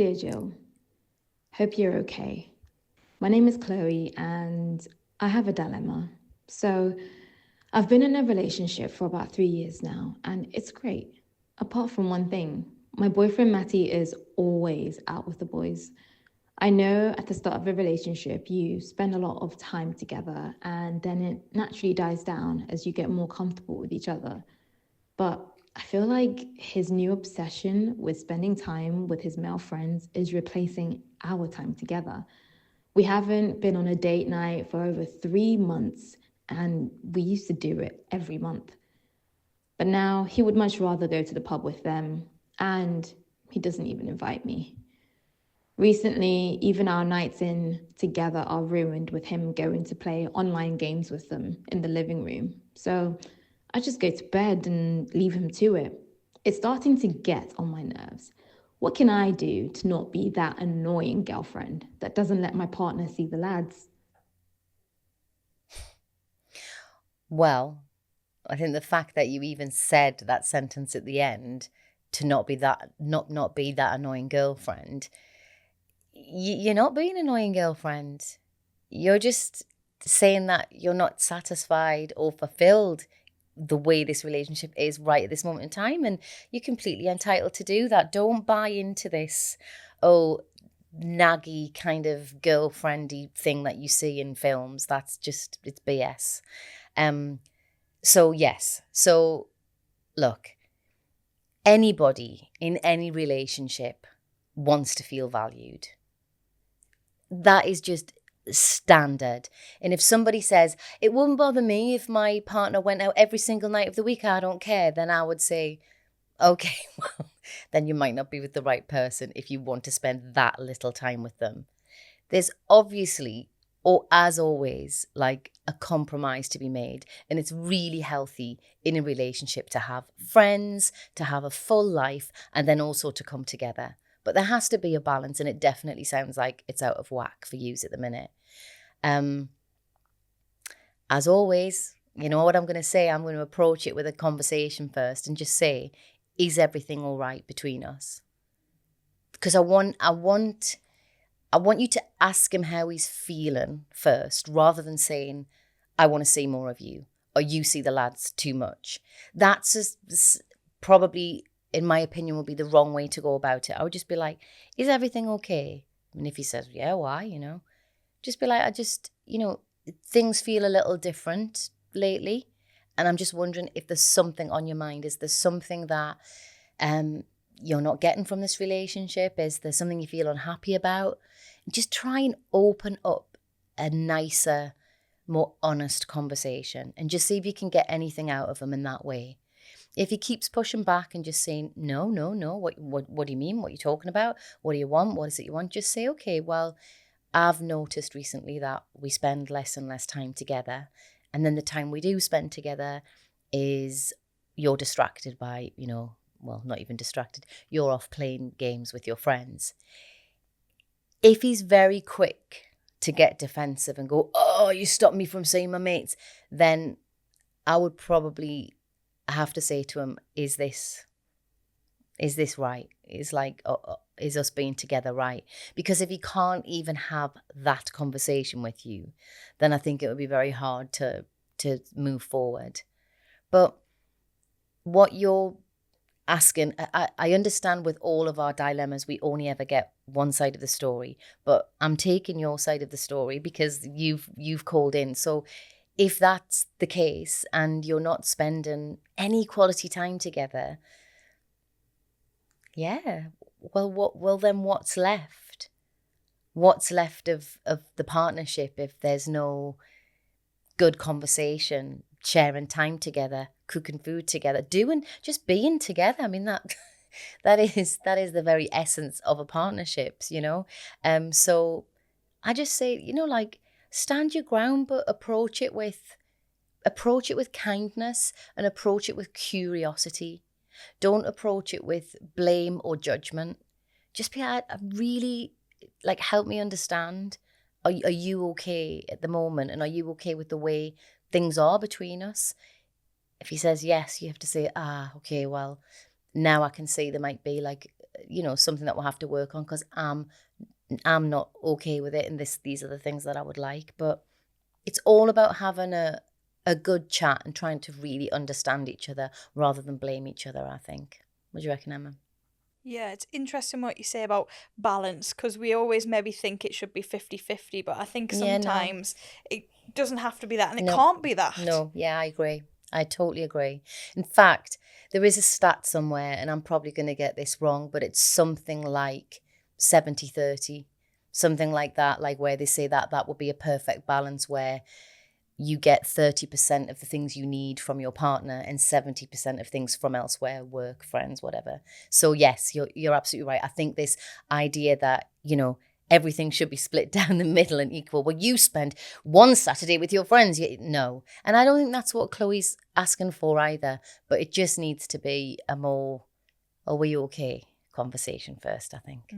Dear Jill, hope you're okay. My name is Chloe and I have a dilemma. So, I've been in a relationship for about 3 years now and it's great. Apart from one thing, my boyfriend Matty is always out with the boys. I know at the start of a relationship, you spend a lot of time together and then it naturally dies down as you get more comfortable with each other. But I feel like his new obsession with spending time with his male friends is replacing our time together. We haven't been on a date night for over 3 months, and we used to do it every month. But now he would much rather go to the pub with them, and he doesn't even invite me. Recently, even our nights in together are ruined with him going to play online games with them in the living room. So I just go to bed and leave him to it. It's starting to get on my nerves. What can I do to not be that annoying girlfriend that doesn't let my partner see the lads? Well, I think the fact that you even said that sentence at the end to not be that annoying girlfriend, you're not being an annoying girlfriend. You're just saying that you're not satisfied or fulfilled the way this relationship is right at this moment in time, and you're completely entitled to do that. Don't buy into this, oh, naggy kind of girlfriendy thing that you see in films. That's just, it's BS. Um, so yes, so look, anybody in any relationship wants to feel valued. That is just standard. And if somebody says, it wouldn't bother me if my partner went out every single night of the week, I don't care, then I would say, okay, well, then you might not be with the right person if you want to spend that little time with them. There's obviously, or as always, like a compromise to be made. And it's really healthy in a relationship to have friends, to have a full life, and then also to come together. But there has to be a balance, and it definitely sounds like it's out of whack for you at the minute. Um, as always, you know what I'm going to say? I'm going to approach it with a conversation first and just say, is everything all right between us? Because I want you to ask him how he's feeling first, rather than saying, I want to see more of you, or you see the lads too much. That's probably, in my opinion, would be the wrong way to go about it. I would just be like, is everything okay? And if he says, yeah, why, just be like, things feel a little different lately. And I'm just wondering if there's something on your mind. Is there something that you're not getting from this relationship? Is there something you feel unhappy about? Just try and open up a nicer, more honest conversation and just see if you can get anything out of him in that way. If he keeps pushing back and just saying, no, no, no, what do you mean? What are you talking about? What do you want? What is it you want? Just say, okay, well, I've noticed recently that we spend less and less time together. And then the time we do spend together is you're distracted by, well, not even distracted, you're off playing games with your friends. If he's very quick to get defensive and go, oh, you stopped me from seeing my mates, then I would probably have to say to him, is this right? Is us being together right? Because if he can't even have that conversation with you, then I think it would be very hard to move forward. But what you're asking, I understand with all of our dilemmas, we only ever get one side of the story, but I'm taking your side of the story because you've called in. So if that's the case and you're not spending any quality time together, yeah, well then what's left? What's left of the partnership if there's no good conversation, sharing time together, cooking food together, just being together? I mean, that is the very essence of a partnership. So I just say, stand your ground, but approach it with kindness and approach it with curiosity. Don't approach it with blame or judgment. Just be like, really, help me understand. Are you okay at the moment? And are you okay with the way things are between us? If he says yes, you have to say, okay, well, now I can see there might be something that we'll have to work on, because I'm not okay with it, and these are the things that I would like. But it's all about having a good chat and trying to really understand each other rather than blame each other, I think. What do you reckon, Emma? Yeah, it's interesting what you say about balance, because we always maybe think it should be 50-50, but I think Yeah, no. sometimes it doesn't have to be that, and it No. can't be that. No, yeah, I agree. I totally agree. In fact, there is a stat somewhere, and I'm probably going to get this wrong, but it's something like 70-30, something like that, like where they say that would be a perfect balance, where you get 30% of the things you need from your partner and 70% of things from elsewhere, work, friends, whatever. So yes, you're absolutely right. I think this idea that, everything should be split down the middle and equal. Well, you spend one Saturday with your friends. No. And I don't think that's what Chloe's asking for either. But it just needs to be a more, are we okay conversation first, I think.